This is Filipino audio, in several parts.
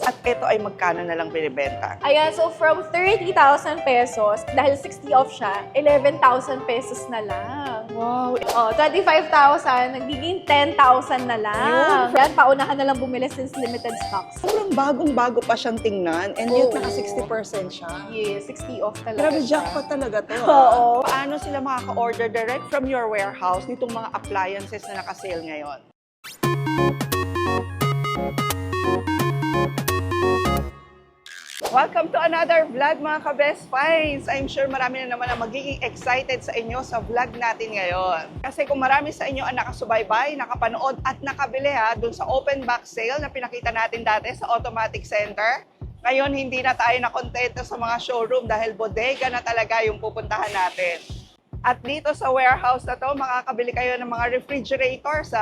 At ito ay magkano na lang binibenta? Ayan, so from 30,000 pesos, dahil 60 off siya, 11,000 pesos na lang. Wow! Oh, 25,000, nagiging 10,000 na lang. Yan, paunahan na lang bumili since limited stocks. Sobrang bagong-bago pa siyang tingnan and yet Oo. naka 60% siya. Yes, 60 off talaga Grabe, siya. jackpot talaga to. Oo. Paano sila makaka-order direct from your warehouse nitong mga appliances na naka-sale ngayon? Welcome to another vlog mga ka-Best Finds. I'm sure marami na naman ang magiging excited sa inyo sa vlog natin ngayon. Kasi kung marami sa inyo ang nakasubaybay, nakapanood at nakabili dun sa open box sale na pinakita natin dati sa Automatic Center, ngayon hindi na tayo nakontento sa mga showroom dahil bodega na talaga yung pupuntahan natin. At dito sa warehouse na to, makakabili kayo ng mga refrigerators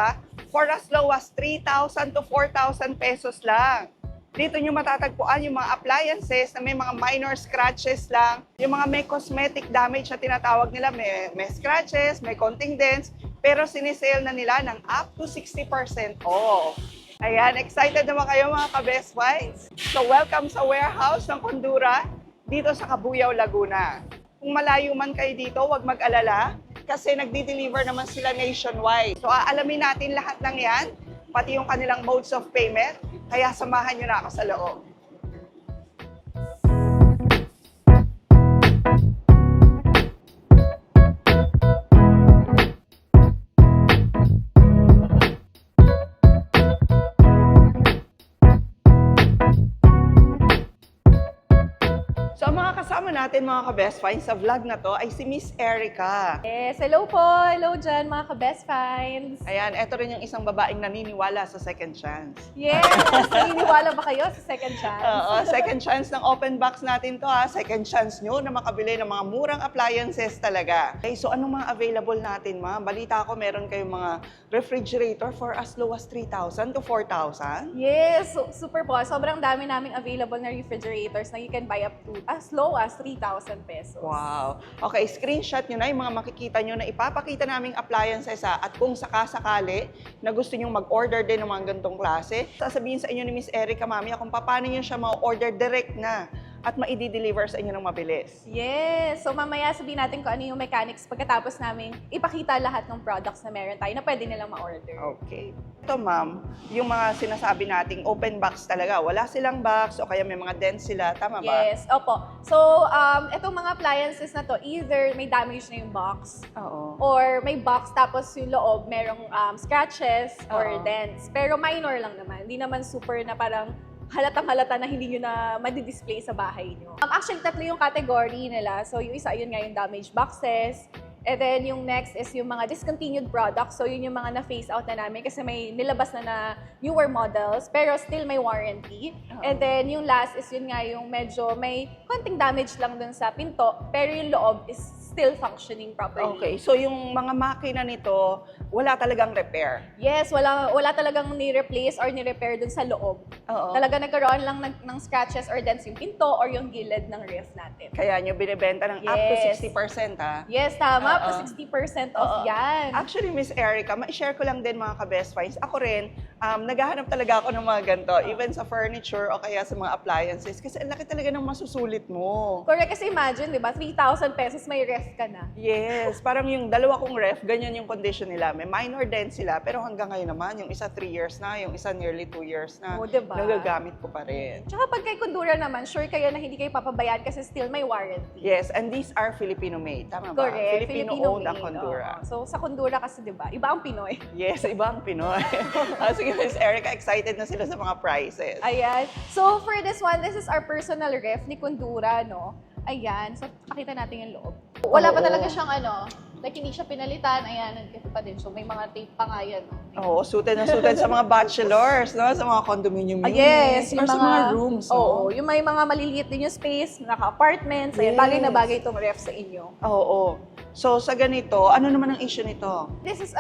for as low as 3,000 to 4,000 pesos lang. Dito nyo matatagpuan yung mga appliances na may mga minor scratches lang. Yung mga may cosmetic damage na tinatawag nila, may scratches, may konting dents, pero sinisale na nila ng up to 60% off. Ayan, excited naman kayo mga ka-Best Finds. So welcome sa warehouse ng Condura dito sa Cabuyao, Laguna. Kung malayo man kayo dito, huwag mag-alala kasi nagdi-deliver naman sila nationwide. So aalamin natin lahat ng yan, pati yung kanilang modes of payment. Kaya samahan nyo na ako sa loob. So, ang mga kasama natin, mga ka-Best Finds, sa vlog na to ay si Miss Erica. Yes, hello po. Hello dyan, mga ka-Best Finds. Ayan, eto rin yung isang babaeng naniniwala sa second chance. Yes, naniniwala ba kayo sa second chance? Oo, second chance ng open box natin to Second chance nyo na makabili ng mga murang appliances talaga. Okay, so anong mga available natin, ma'am? Balita ko meron kayong mga refrigerator for as low as 3,000 to 4,000. Yes, super po. Sobrang dami naming available na refrigerators na you can buy up to as low as 3,000 pesos. Wow. Okay, screenshot nyo na yung mga makikita nyo na ipapakita naming appliances at kung sakasakali na gusto nyo mag-order din ng mga ganitong klase, sasabihin sa inyo ni Miss Erica, mami, kung paano nyo siya ma-order direct na at ma-deliver sa inyo ng mabilis. Yes. So mamaya sabihin natin kung ano yung mechanics pagkatapos namin ipakita lahat ng products na meron tayo na pwede nilang ma-order. Okay. Ito, ma'am, yung mga sinasabi nating open box talaga. Wala silang box o kaya may mga dents sila. Tama ba? Yes, opo. So, itong mga appliances na to, either may damage na yung box, Oo. or may box tapos yung loob merong scratches or Oo. dents. Pero minor lang naman. Hindi naman super na parang halatang-halata na hindi nyo na madi-display sa bahay nyo. Actually, tatlo yung category nila. So, yung isa, yun nga yung damaged boxes. And then, yung next is yung mga discontinued products. So, yun yung mga na-phase out na namin kasi may nilabas na newer models, pero still may warranty. And then, yung last is yun nga yung medyo may konting damage lang dun sa pinto, pero yung loob is still functioning properly. Okay. So, yung mga makina nito, wala talagang repair. Yes, wala talagang ni-replace or ni-repair dun sa loob. Oo. Talaga nagkaroon lang ng scratches or dents yung pinto or yung gilid ng ref natin. Kaya nyo binibenta ng up to Yes. 60%, Yes, tama. Up Oo. to 60% off yan. Actually, Miss Erica, ma-share ko lang din mga ka-Best Finds. Ako rin, naghahanap talaga ako ng mga ganito, even sa furniture o kaya sa mga appliances. Kasi ang laki talaga ng masusulit mo. Correct. Kasi imagine, di ba, 3,000 pesos may ref ka na. Yes, parang yung dalawa kong ref, ganyan yung condition nila. May minor dents sila, pero hanggang ngayon naman, yung isa 3 years na, yung isa nearly 2 years na, Oo, diba? nagagamit ko pa rin. Tsaka pag kay Condura naman, sure kayo na hindi kayo papabayaan kasi still may warranty. Yes, and these are Filipino-made, tama ba? Correct. Filipino-owned ang Filipino-made, Condura. oo. So sa Condura kasi, di ba, iba ang Pinoy. Yes, ibang Pinoy. Sige, Miss Erica, excited na sila sa mga prices. Ayan. So for this one, this is our personal ref ni Condura, no? Ayan. So pakita natin yung loob. Wala pa Oo. talaga siyang like hindi siya pinalitan. Ayan, nandito pa din. So may mga tape pa nga yan, no? Oo, suited na suited sa mga bachelors, no? Sa mga condominium Yes, units, or sa mga rooms, no? Oo, yung may mga maliliit din yung space, naka-apartments, ayan, Yes. bagay na bagay itong ref sa inyo. Oo. So, sa ganito, ano naman ang issue nito? This is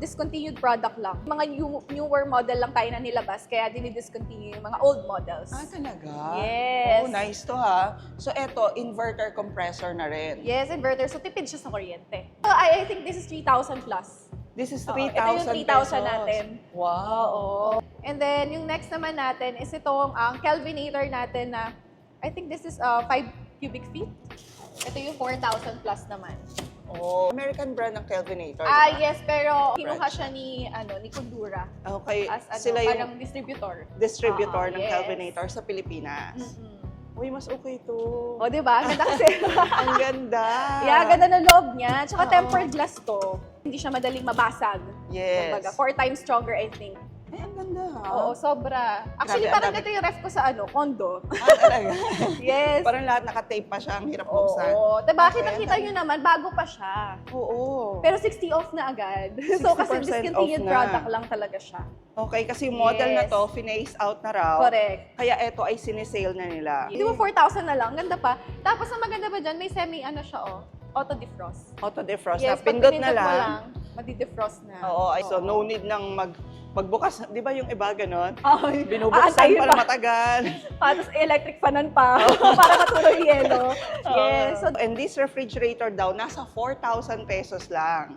discontinued product lang. Mga newer model lang tayo na nilabas, kaya dinidiscontinue yung mga old models. Talaga? Yes. Oh, nice to ha. So, eto, inverter compressor na rin. Yes, inverter. So, tipid siya sa kuryente. So, I think this is 3,000 plus. This is Oo, 3,000 ito yung 3,000 pesos. natin. Wow. Oo. And then, yung next naman natin is itong Kelvinator natin na, I think this is 5 cubic feet. Ito yung 4,000 plus naman. Oh, American brand ng Kelvinator. Yes, pero kinuha siya ni Kundura Okay, as sila yung parang distributor. distributor ng yes. Kelvinator sa Pilipinas. Uy, mas okay to. O, di ba? Ganda kasi. Ang ganda. Yeah, ganda ng loob niya. Tsaka Oo. tempered glass to. Hindi siya madaling mabasag. Yes. Kumbaga, 4 times stronger, I think. Ay, ang ganda ha. Oo, sobra. Actually, Grabe, ang parang dami. ito yung ref ko sa condo. Talaga. Yes. Parang lahat naka-tape pa siya. Ang hirap buksan. Oo. Diba, Okay, kita-kita ang nyo naman, bago pa siya. Oo. Pero 60 off na agad. So, kasi 60% discontinued off na. product lang talaga siya. Okay, kasi yung model na Yes. to, finase out na raw. Correct. Kaya ito ay sinesale na nila. Di ba 4,000 na lang? Ganda pa. Tapos, ang maganda pa dyan, may siya, auto-defrost. Auto-defrost Yes, na. pag Pindot na pinindot mo lang. madi-defrost na. Oo, so Oo. no need nang magbukas. Di ba yung iba ganon? Ay, Binubuksan aantayin para pa. matagal. Tapos electric fanan pa para matuloy yung yelo. Yes. So, And this refrigerator daw, nasa 4,000 pesos lang.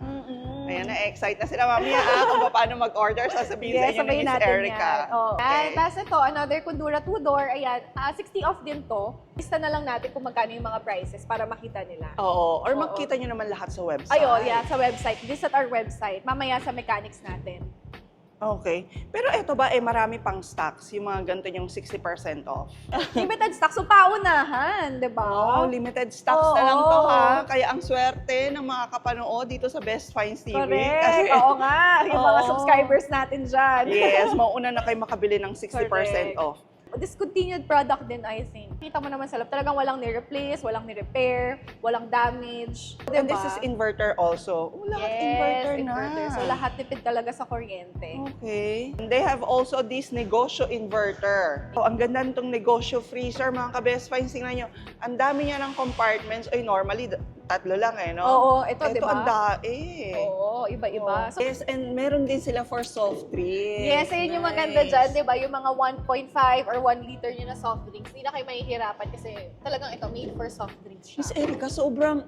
Ayan, na-excite na sila mamaya kung paano mag-order. Sasabihin sa yes, inyo ni sabayin Miss natin Erica. yan. Oh. Okay. Tapos ito, another Kundura 2-door. Ayan, 60 off din to. Lista na lang natin kung magkano yung mga prices para makita nila. Oo, or Oo. makita nyo naman lahat sa website. Ayun, yeah, sa website. Visit our website. Mamaya sa mechanics natin. Okay. Pero eto ba, marami pang stocks, yung mga ganito yung 60% off. Limited stock, so paunahan, di ba? Oh, limited stocks na lang to Oo. ha. Kaya ang swerte ng mga kapanood dito sa Best Finds TV. Correct. Oo nga, yung mga Oo. subscribers natin dyan. Yes, mauna na kayo makabili ng 60% Correct. off. Discontinued product din, I think. Kita mo naman sa loob, talagang walang ni-replace, walang ni-repair, walang damage. And Diba? this is inverter also. Oh, lahat inverter na. So lahat tipid talaga sa kuryente. Okay. And they have also this negosyo inverter. Oh, ang ganda nitong negosyo freezer, mga ka-Best Finds. Tingnan nyo, ang dami niya ng compartments. Ay, normally, tatlo lang no? Oo, ito, Ito diba? ang dae. Oo, iba-iba. Oh. Yes, and meron din sila for soft drinks. Yes, ayun yung maganda dyan, di ba? Yung mga 1.5 or 1 liter nyo na soft drinks, hindi na kayo mahihirapan kasi talagang ito, made for soft drinks siya. Miss Erica,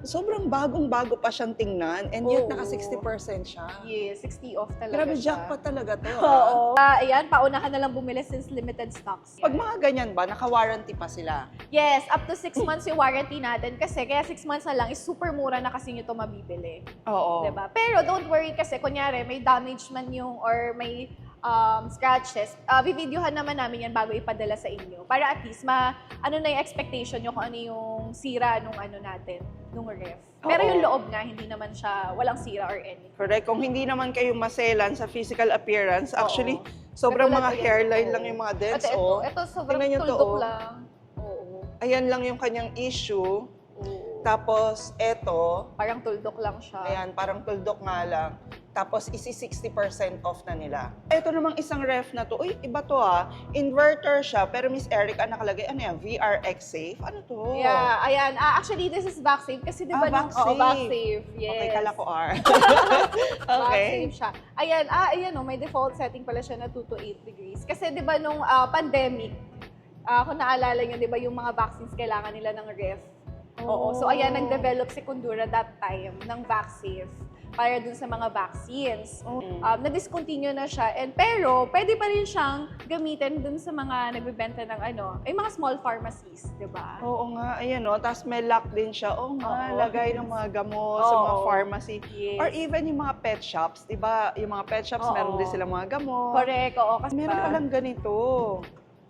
sobrang bagong-bago pa siyang tingnan and yet Oo. naka 60% siya. Yes, 60 off talaga Grabe, siya. jackpot talaga to. Oo. Ayan, paunahan na lang bumili since limited stocks. Pag mga ganyan ba, naka-warranty pa sila? Yes, up to 6 months yung warranty natin kasi kaya 6 months na lang is super mura na kasi nyo ito mabibili. Oo. Diba? Pero don't worry kasi kunyari may damage man yung or may scratches, videohan naman namin yan bago ipadala sa inyo. Para at least ano na yung expectation nyo kung ano yung sira nung natin, nung ref. Pero Oo. yung loob nga, hindi naman siya, walang sira or anything. Correct. Kung hindi naman kayo maselan sa physical appearance, Oo. actually, sobrang Katulad mga ayan, hairline oo. lang yung mga dents. Ito, Oh. ito sobrang Tingnan nyo to, tuldok oh. lang. Oo. Ayan lang yung kanyang issue. Oo. Tapos, eto, Parang tuldok lang siya. ayan, parang tuldok nga lang. Tapos, isi 60% off na nila. Ito namang isang ref na to. Uy, iba to Inverter siya, pero Miss Erica, nakalagay, ano yan, VRX Safe? Ano to? Yeah, ayan. Actually, this is backsafe kasi di ba backsafe. backsafe. Yes. Okay, kala ko R. Backsafe siya. Ayan, may default setting pala siya na 2 to 8 degrees. Kasi di ba nung pandemic, kung naalala nyo, di ba yung mga vaccines kailangan nila ng ref? Oo. So ayan, nag-develop si Kundura that time ng vaccine para dun sa mga vaccines. Na-discontinue na siya. Pero, pwede pa rin siyang gamitin dun sa mga nagbebenta ng mga small pharmacies, di ba? Oo nga, ayan Tapos may lock din siya. Oo nga, Oo. lagay ng mga gamot sa mga Oo. pharmacy. Yes. Or even yung mga pet shops, di ba? Yung mga pet shops, Oo. meron din silang mga gamot. Correct, oo. Kasi Meron palang ganito.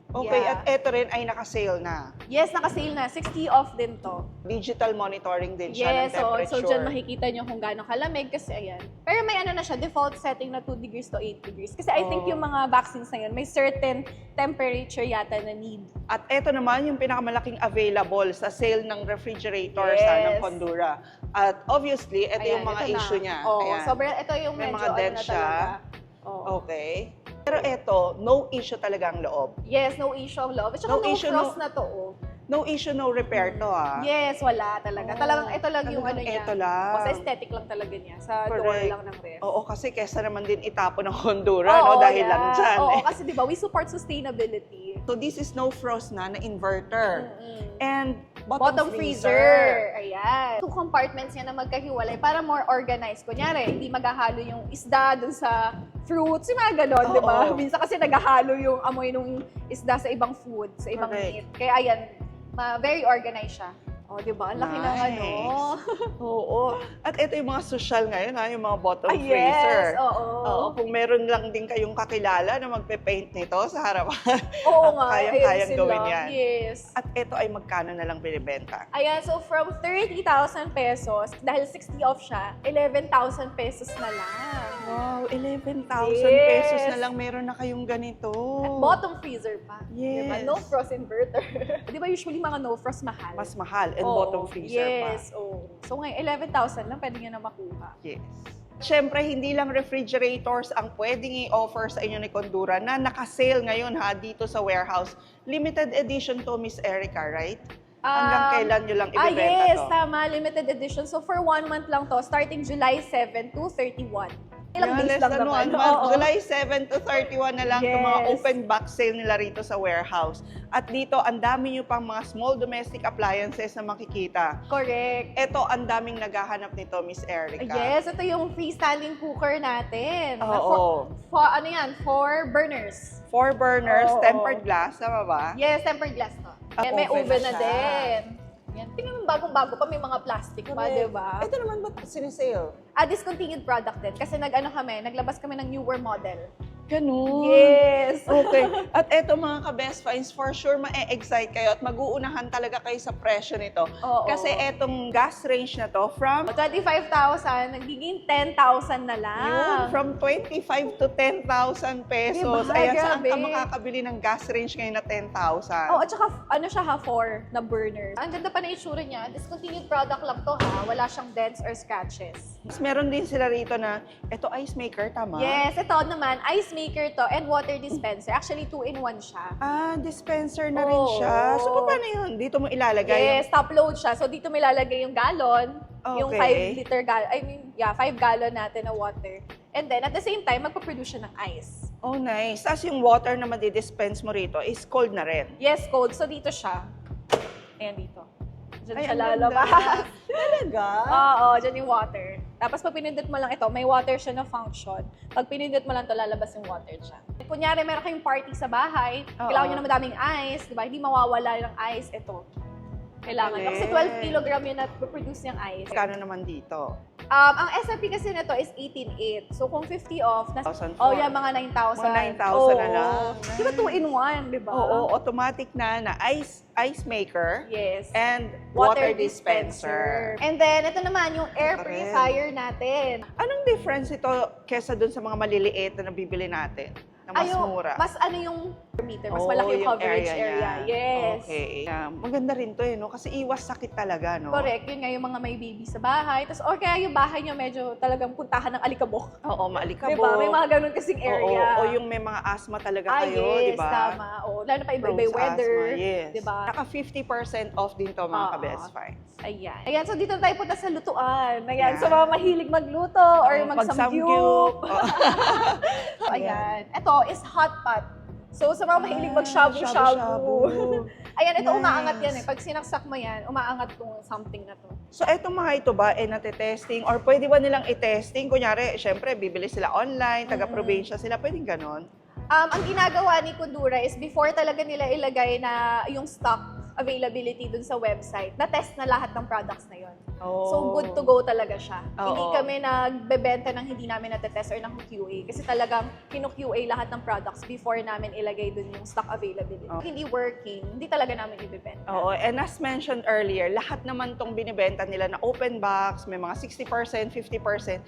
Okay, Yeah. at eto rin ay naka-sale na. Yes, naka-sale na. 60 off din to. Digital monitoring din siya Yes, ng temperature. so dyan makikita nyo kung gaano kalamig kasi ayan. Pero may na siya, default setting na 2 degrees to 8 degrees. Kasi I think Oo. yung mga vaccines na yun, may certain temperature yata na need. At eto naman yung pinakamalaking available sa sale ng refrigerator Yes. ng Kondura. At obviously, ito yung mga ito na. issue niya. Oo, Ayan. ito yung May medyo mga dents na siya. talaga. Oo. Okay. Pero eto, no issue talaga ang loob. Yes, no issue of love. At saka No no, issue, frost no- na to, oh. No issue, no repair to Yes, wala talaga. Oo. Talagang ito lang yung Talagang niya. ito lang. O, sa aesthetic lang talaga niya. Sa door Correct. lang ng ref. Oo, kasi kesa naman din itapon ng Kondura, Oo, dahil yeah. lang dyan. Oo, kasi di ba, we support sustainability. So this is no frost na inverter. Mm-mm. And bottom freezer. Ayan. 2 compartments yan na magkahiwalay para more organized. Kunyari, hindi maghahalo yung isda dun sa fruits, yung mga ganon, di ba? Oo. Minsan kasi naghahalo yung amoy ng isda sa ibang food, sa ibang Correct. meat. Kaya ayan, very organized siya. O, di ba? Ang laki ng ano. Oo. At ito yung mga social ngayon, yung mga bottom Ah, freezer. yes, oo. Oo, kung meron lang din kayong kakilala na magpe-paint nito sa harapan, Oo nga, kayang-kayang ayun sila. gawin yan. Yes. At ito ay magkano na lang binibenta? Ayan, so from 30,000 pesos, dahil 60 off siya, 11,000 pesos na lang. Wow, 11,000 Yes. pesos na lang meron na kayong ganito. Bottom freezer pa. Yes. Diba? No frost inverter. Di ba usually mga no frost mahal? Mas mahal and Oo, bottom freezer yes, pa. oo. So ngayon, 11,000 lang pwede nyo na makuha. Yes. Siyempre, hindi lang refrigerators ang pwedeng i-offer sa inyo ni Condura na naka-sale ngayon dito sa warehouse. Limited edition to, Miss Erica, right? Hanggang kailan nyo lang ibibenta yes, to? tama. Limited edition. So for 1 month lang to, starting July 7 to 31. Ilang Yeah, days less lang than naman. 1 month. Oo. July 7 to 31 na lang itong mga Yes. open box sale nila rito sa warehouse. At dito, ang dami nyo pang mga small domestic appliances na makikita. Correct. Ito, ang daming naghahanap nito, Miss Erica. Yes, ito yung freestanding cooker natin. Oo. Ano yan? 4 burners. 4 burners, Oo. tempered glass, tama ba? Yes, tempered glass to. Ah, Yan, may oven oven na na siya. din. Yan. Tingnan mo bagong-bago pa, may mga plastic pa, di ba? Ito naman ba sinisale? Discontinued product din. Kasi naglabas kami ng newer model. Ganun. Yes! Okay. At eto mga ka-best finds, for sure ma-excite kayo at mag-uunahan talaga kayo sa presyo nito. Oo. Kasi etong gas range na to from 25,000, nagiging 10,000 na lang. yun, from 25 to 10,000 pesos. Diba? Ayan, saan Grabe. ka makakabili ng gas range ngayon na 10,000? Oh, at saka ano siya 4 na burner. Ang ganda pa na itsura niya. Discontinued product lang to Wala siyang dents or scratches. Mas meron din sila rito na, eto ice maker, tama? Yes, ito naman, ice maker to and water dispenser. Actually, 2-in-1 siya. Dispenser na rin Oo. siya. So, paano yun? Dito mo ilalagay? Yes, top load siya. So, dito may lalagay yung gallon, yung Okay. 5 liter gallon, 5 gallon natin na water. And then, at the same time, magpaproduce siya ng ice. Oh, nice. Tapos yung water na madidispense mo rito is cold na rin. Yes, cold. So, dito siya. Ayan dito. Diyan siya ang ganda. lalabas. Talaga? Oo, dyan yung water. Tapos pag pinindot mo lang ito, may water siya na function. Pag pinindot mo lang ito, lalabas yung water dyan. Kunyari, meron kayong party sa bahay, Oo. kailangan nyo na madaming ice, di ba? Hindi mawawala ng ice, ito. Kailangan. Galing. Kasi 12 kilogram yun na produce yung ice. Kano naman dito? Ang SRP kasi nito is 18,800. So kung 50 off, 1,004. yeah, mga 9,000. Mga 9,000 na lang. Di ba 2-in-1, di ba? Oo, automatic na ice maker Yes. and water dispenser. And then, ito naman yung air Ito rin. purifier natin. Anong difference ito kesa dun sa mga maliliit na nabibili natin? Na mas mura? Mas ano yung meter, mas Oo, malaki yung coverage area area. niya. Yes. Okay. Maganda rin to no? Kasi iwas sakit talaga, no? Correct. Yun nga yung mga may baby sa bahay. Tapos, or kaya yung bahay nyo medyo talagang puntahan ng alikabok. Oo, maalikabok. Diba? May mga ganun kasing area. Oo, o yung may mga asthma talaga kayo, yes, di ba? tama. Oo, lalo pa iba-iba Prone yung sa weather. asthma, yes. Diba? Naka 50% off din to mga Oo. ka-best finds. Ayan. Ayan, so dito tayo punta sa lutuan. Ayan, Yan. so mga mahilig magluto or magsamgyup. So, ayan. Ito is hot pot. So, sa mga mahilig mag-shabu-shabu. shabu-shabu. Ayan, ito Nice. umaangat yan eh. Pag sinaksak mo yan, umaangat tong something na to. So, etong mga ito ba, nate-testing? Or pwede ba nilang i-testing? Kunyari, syempre, bibili sila online, taga-probinsya sila, pwedeng ganon? Ang ginagawa ni Condura is before talaga nila ilagay na yung stock availability dun sa website, na-test na lahat ng products na yon. So, good to go talaga siya. Hindi Oo. kami nagbebenta ng hindi namin natetest or ng QA. Kasi talagang kinu-QA lahat ng products before namin ilagay dun yung stock availability. Oo. Hindi working, hindi talaga namin ibebenta. Oo, and as mentioned earlier, lahat naman tong binibenta nila na open box, may mga 60%, 50%,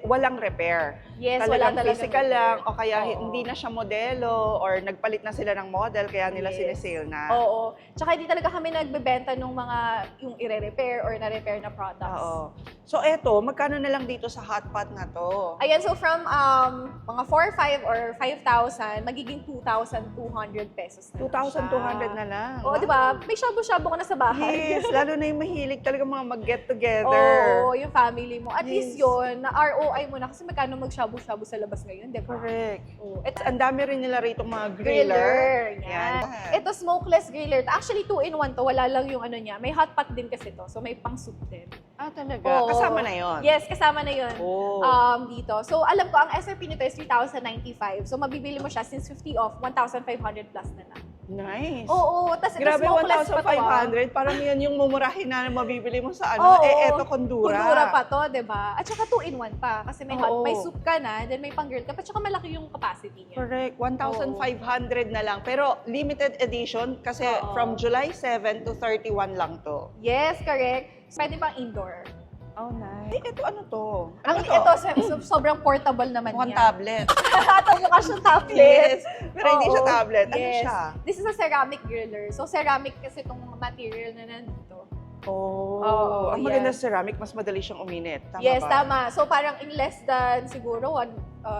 walang repair. Yes, Talagang wala talaga. physical lang, o kaya Oo. hindi na siya modelo, or nagpalit na sila ng model, kaya nila Yes. sinesale na. Oo. Tsaka hindi talaga kami nagbebenta ng mga yung ire-repair or na-repair skincare na products. Oo. So eto, magkano na lang dito sa hot pot na to? Ayan, so from mga 4, 5, or 5,000, magiging 2,200 pesos na lang siya. 2,200 na lang. Oo, di ba? May shabu-shabu ka na sa bahay. Yes, lalo na yung mahilig talaga mga mag-get together. Oo, yung family mo. At Yes. least yun, na ROI mo na kasi magkano mag-shabu-shabu sa labas ngayon, di ba? Correct. Oo. At ang dami rin nila rito mga griller. Yan. Ito, smokeless griller. Actually, 2-in-1 to. Wala lang yung ano niya. May hot pot din kasi to. So, may pang soup din. Ah, talaga? Oo. Kasama na yon. Yes, kasama na yun. Oh. Dito. So, alam ko, ang SRP nito is 3,095. So, mabibili mo siya since 50 off, 1,500 plus na lang. Nice. Oo, tas ito Grabe, smokeless pa to. 1,500. Parang yan yung mumurahin na mabibili mo sa Oo. eto, kondura. Kundura pa to, di ba? At saka 2-in-1 pa. Kasi may Oo. may soup ka na, then may pang-girl ka pa. At saka malaki yung capacity niya. Correct. 1,500 na lang. Pero limited edition kasi Oo. from July 7 to 31 lang to. Yes, correct. Pwede pang indoor. Oh, nice. Ito ano to? Ang Ano ito, sobrang portable naman Mukhang niya. tablet. Ito mukha siyang tablet. Yes. Pero hindi siya Oo. tablet. Ano Yes. siya? This is a ceramic griller. So, ceramic kasi itong material na nandito. Oh. Oo, ang maganda yan. sa ceramic, mas madali siyang uminit. Tama Yes, ba? tama. So, parang in less than siguro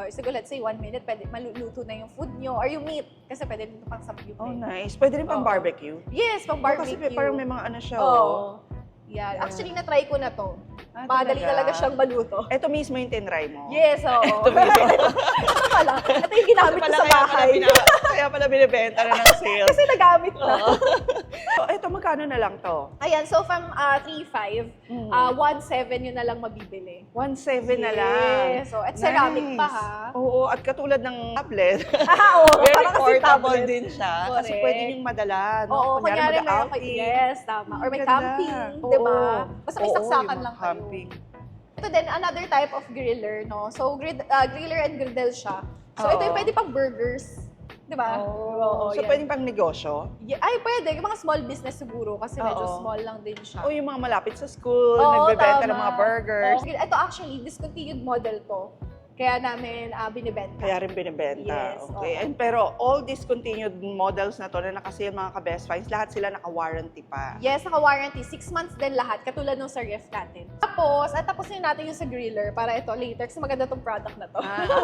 siguro let's say 1 minute, pwede maluluto na yung food nyo or yung meat. Kasi pwede dito pang samgyup. Oh, nice. Pwede rin pang Oo. barbecue. Yes, pang barbecue. Kasi parang may mga ano siya. Oo. Yeah. Yan. Actually, na-try ko na to. talaga? Madali talaga siyang maluto. Ito mismo yung tinry mo. Yes, oo. Ito mismo. Ito pala. Ito yung ginamit ko sa bahay. Kaya pala binibenta na ng sales. Kasi nagamit na. Oo. So, ito magkano na lang to? Ayan, so from 3,500, Mm. 1,700 yun na lang mabibili. 1,700 na lang. Yes. So, at ceramic pa, ha? Oo, at katulad ng tablet. Oo, Very parang kasi portable tablet. din siya. Kasi Correct. pwede niyong madala. No? Oo, kunyari meron kayo, mag-outing. yes, tama. Or may Ganda. camping, Oo. di ba? Basta may Oo, saksakan yung lang kayo. camping. Ito din, another type of griller, no? So, griller and griddle siya. So, ito Oo. yung pwede pang burgers. Di ba? Oh. So, yan. pwedeng pang negosyo? Ay, pwede. Yung mga small business siguro kasi medyo Oo. small lang din siya. O yung mga malapit sa school, Oo, nagbebenta ng tama. mga burgers. Oo. Ito actually, discontinued model to. Kaya namin binibenta. Kaya rin binibenta. Yes, Okay. oo. And, pero all discontinued models na to na nakasale mga ka-best finds, lahat sila naka-warranty pa. Yes, naka-warranty. 6 months din lahat, katulad nung sa ref natin. Tapos, tapusin natin yung sa griller para ito later kasi maganda tong product na to.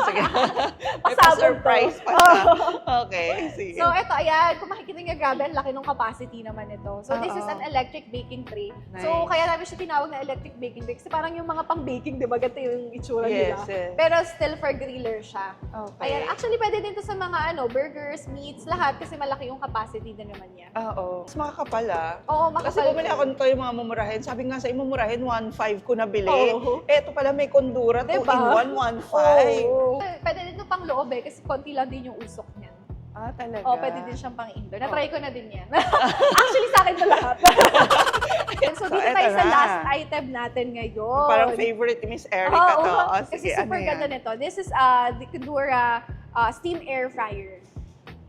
Sige. May Pasabog pa-surprise to. pa siya. Okay, sige. So, ito, ayan, kung makikita niyo, grabe, ang laki ng capacity naman ito. So, this is Oo. an electric baking tray. Nice. So, kaya namin siya tinawag na electric baking tray kasi parang yung mga pang-baking, di ba, ganito yung itsura Yes, nila. yes. Pero still for griller siya. Okay. Ayan, actually, pwede din to sa mga burgers, meats, lahat kasi malaki yung capacity din naman niya. Oo. Mas makakapal Oo, Kasi makapal. bumili ako nito yung mga mumurahin. Sabi nga sa mumurahin, 1,500 ko nabili. Oo. Eto pala may kondura, 2 Diba? in 1, 1,500. Oo. Pwede din to pang loob kasi konti lang din yung usok niyan. Ah, talaga? Oh, pwede din siyang pang indoor. Na-try ko na din yan. Actually, sa akin to lahat. And so, dito eto tayo sa na. last item natin ngayon. Parang favorite ni Miss Erica to. Oo, Oh, kasi sige, super ano ganda yan? nito. This is the Kudura steam air fryer.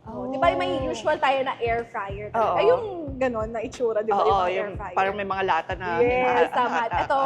Oh. Di ba may usual tayo na air fryer? Oo. Ay, yung ganon na itsura, di ba? Oo, yung air yung fryer. parang may mga lata na Yes, tama. hinahata. Ito,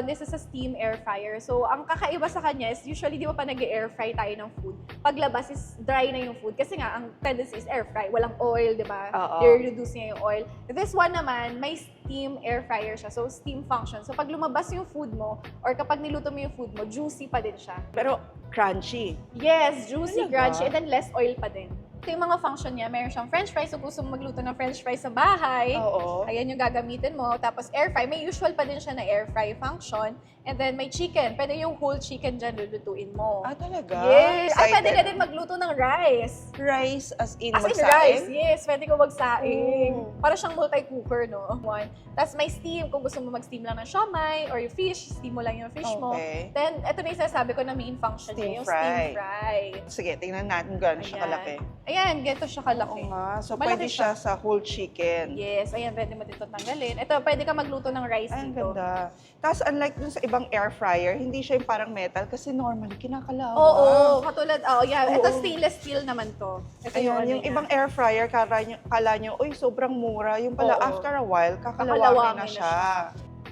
this is a steam air fryer. So, ang kakaiba sa kanya is usually, di ba pa nag-air fry tayo ng food? Paglabas is dry na yung food. Kasi nga, ang tendency is air fry. Walang oil, di ba? Oo. I-reduce niya yung oil. This one naman, may steam air fryer siya. So, steam function. So, pag lumabas yung food mo, or kapag niluto mo yung food mo, juicy pa din siya. Pero crunchy. Yes, juicy, Talaga? crunchy, and then less oil pa din. Ito yung mga function niya. Meron siyang french fries. So, gusto mo magluto ng french fries sa bahay. Oo. Ayan yung gagamitin mo. Tapos air fry. May usual pa din siya na air fry function. And then may chicken. Pwede yung whole chicken dyan lulutuin mo. Ah, talaga? Yes. Ay, pwede Excited. ka din magluto ng rice. Rice as in As in magsaing? rice, yes. Pwede ko magsaing. Oh. Para siyang multi-cooker, no? One. Tapos may steam. Kung gusto mo mag-steam lang ng siomai or yung fish, steam mo lang yung fish mo. Okay. Then, ito na yung sinasabi ko na main function Steam niya, yung fry. steam fry. Sige, tingnan natin gano'n siya Ayan. kalaki. Ayan, ganito siya kalaki. Oo nga. So, Malaki pwede siya sa whole chicken. Yes, ayan, pwede mo dito tanggalin. Ito, pwede ka magluto ng rice Ay, ang dito. ganda. Tapos, unlike dun sa ibang air fryer, hindi siya yung parang metal kasi normally kinakalawa. Oo, katulad, yeah. Ito Oo. stainless steel naman to. Ito Ayun, ano yung niya. ibang air fryer, kala nyo, uy, sobrang mura. Yung pala, Oo. after a while, kakalawangin Kakalawangin na na siya.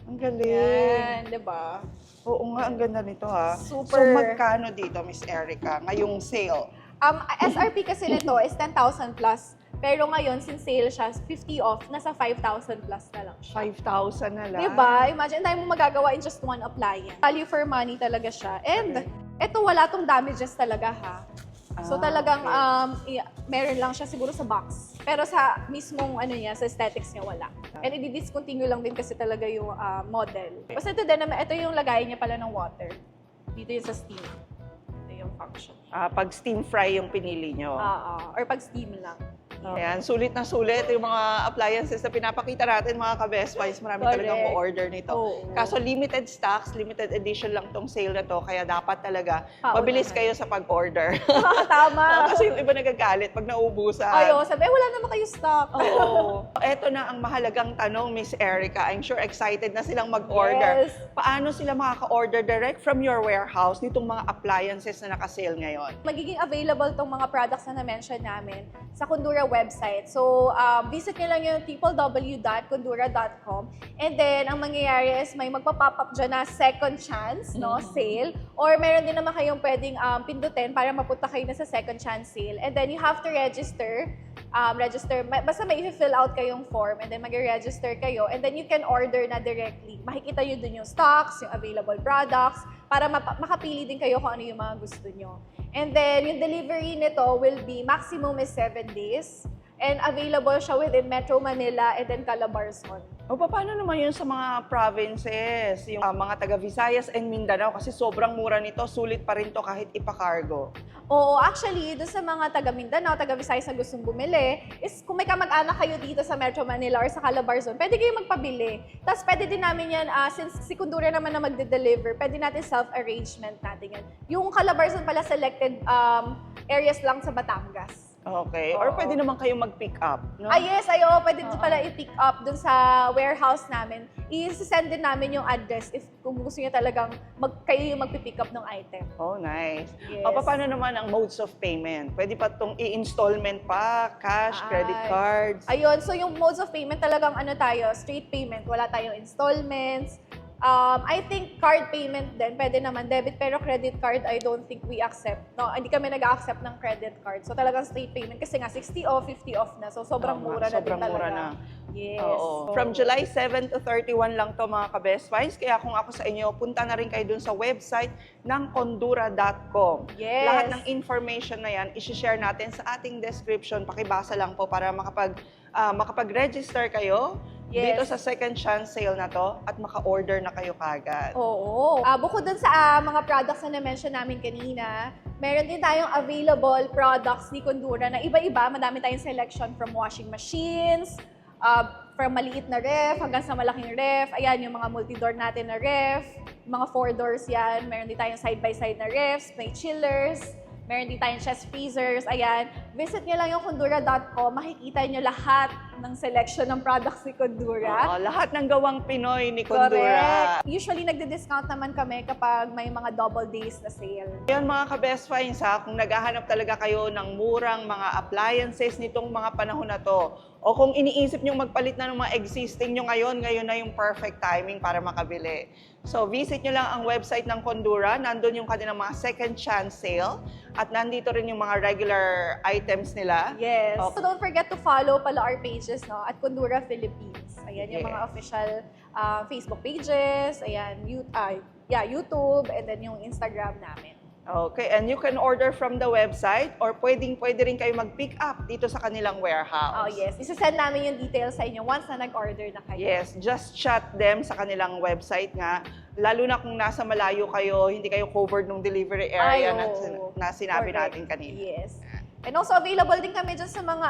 Ang galing. Yan, di ba? Oo nga, ang ganda nito ha. Super. So, magkano dito, Miss Erica, ngayong sale? SRP kasi nito is 10,000 plus. Pero ngayon, since sale siya, 50 off, nasa 5,000 plus na lang siya. 5,000 na lang. Diba? Imagine, tayo mo magagawa in just one appliance. Value for money talaga siya. And, ito wala tong damages talaga ha. So talagang meron lang siya siguro sa box. Pero sa mismong ano niya, sa aesthetics niya wala. And i-discontinue lang din kasi talaga yung model. Basta ito din naman, ito yung lagay niya pala ng water. Dito yung sa steam. Ito yung function. Pag steam fry yung pinili nyo. Or pag steam lang. Ayan, sulit na sulit yung mga appliances na pinapakita natin, mga ka-Best Finds. Marami talagang mo-order nito. Oo. Kaso limited stocks, limited edition lang tong sale na to, kaya dapat talaga Paunahan. mabilis kayo sa pag-order. Tama. Kasi yung iba nagagalit pag naubusan. Ayo, sabi, wala naman kayo stock. Oo. Ito na ang mahalagang tanong, Miss Erica. I'm sure excited na silang mag-order. Yes. Paano sila makaka-order direct from your warehouse nitong mga appliances na naka-sale ngayon? Magiging available tong mga products na na-mention namin sa Kundura website. So, visit nyo lang yung www.kundura.com and then, ang mangyayari is may magpa-pop up dyan na second chance, no, sale. Or meron din naman kayong pwedeng pindutin para mapunta kayo na sa second chance sale. And then, you have to register. Basta may i-fill out kayong form and then mag-register kayo and then you can order na directly. Makikita nyo dun yung stocks, yung available products, para makapili din kayo kung ano yung mga gusto nyo. And then, yung delivery nito will be maximum is 7 days. And available siya within Metro Manila and then Calabarzon. O paano naman yun sa mga provinces, yung mga taga Visayas and Mindanao kasi sobrang mura nito, sulit pa rin to kahit ipakargo. Oo, actually, doon sa mga taga Mindanao, taga Visayas na gustong bumili, is kung may kamag-anak kayo dito sa Metro Manila or sa Calabarzon, pwede kayo magpabili. Tapos pwede din namin yan, since si Kundura naman na magde-deliver, pwede natin self-arrangement natin yan. Yung Calabarzon pala selected areas lang sa Batangas. Okay. Or pwede naman kayong mag-pick up, no? Yes, pwede din pala i-pick up dun sa warehouse namin. I-send din namin yung address if kung gusto niyo talagang kayo yung mag-pick up ng item. Oh, nice. Yes. Paano naman ang modes of payment? Pwede pa itong i-installment pa, cash, credit cards? Ayun, so yung modes of payment talagang straight payment. Wala tayong installments. I think card payment din, pwede naman debit, pero credit card, I don't think we accept. No, hindi kami nag-accept ng credit card. So talagang straight payment kasi nga 60 off, 50 off na. So sobrang mura na din talaga. Sobrang mura na. Yes. Oo. From July 7 to 31 lang to mga ka-Best Finds. Kaya kung ako sa inyo, punta na rin kayo dun sa website ng kondura.com. Yes. Lahat ng information na yan, isi-share natin sa ating description. Pakibasa lang po para makapag-register kayo dito sa second chance sale na to at maka-order na kayo kagad. Oo. Bukod dun sa mga products na na-mention namin kanina, meron din tayong available products ni Kundura na iba-iba. Madami tayong selection from washing machines, from maliit na ref hanggang sa malaking ref. Ayan, yung mga multi-door natin na ref, mga 4 doors yan. Meron din tayong side-by-side na refs, may chillers, meron din tayong chest freezers. Ayan, visit nyo lang yung kundura.com. Makikita nyo lahat ng selection ng products ni Kundura. Oo, lahat ng gawang Pinoy ni Kundura. Correct. Usually, nagdi-discount naman kami kapag may mga double days na sale. Ngayon mga ka-Best Finds kung naghahanap talaga kayo ng murang mga appliances nitong mga panahon na to, o kung iniisip nyo magpalit na ng mga existing nyo ngayon na yung perfect timing para makabili. So visit nyo lang ang website ng Kundura, nandun yung kanilang mga second chance sale, at nandito rin yung mga regular items nila. Yes. Okay. So don't forget to follow pala our pages, no, at Kundura Philippines. Ayan, yung mga official Facebook pages, ayan, YouTube, and then yung Instagram namin. Okay, and you can order from the website or pwede rin kayo mag-pick up dito sa kanilang warehouse. Oh, yes. Isasend namin yung details sa inyo once na nag-order na kayo. Yes, just chat them sa kanilang website nga. Lalo na kung nasa malayo kayo, hindi kayo covered ng delivery area na sinabi natin kanina. Yes. And also, available din kami dyan sa mga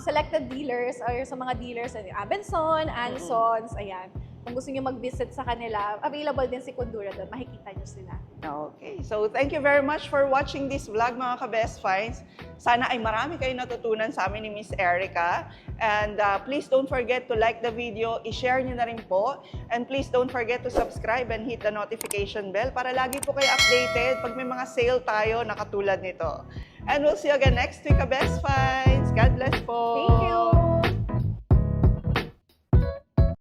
selected dealers or sa mga dealers, Abenson, Ansons, ayan. Kung gusto nyo mag-visit sa kanila, available din si Kundura doon. Makikita nyo sila. Okay. So, thank you very much for watching this vlog, mga ka-Best Finds. Sana ay marami kayong natutunan sa amin ni Miss Erica. And please don't forget to like the video, i-share nyo na rin po. And please don't forget to subscribe and hit the notification bell para lagi po kayo updated pag may mga sale tayo na katulad nito. And we'll see you again next week, ka-Best Finds. God bless po! Thank you!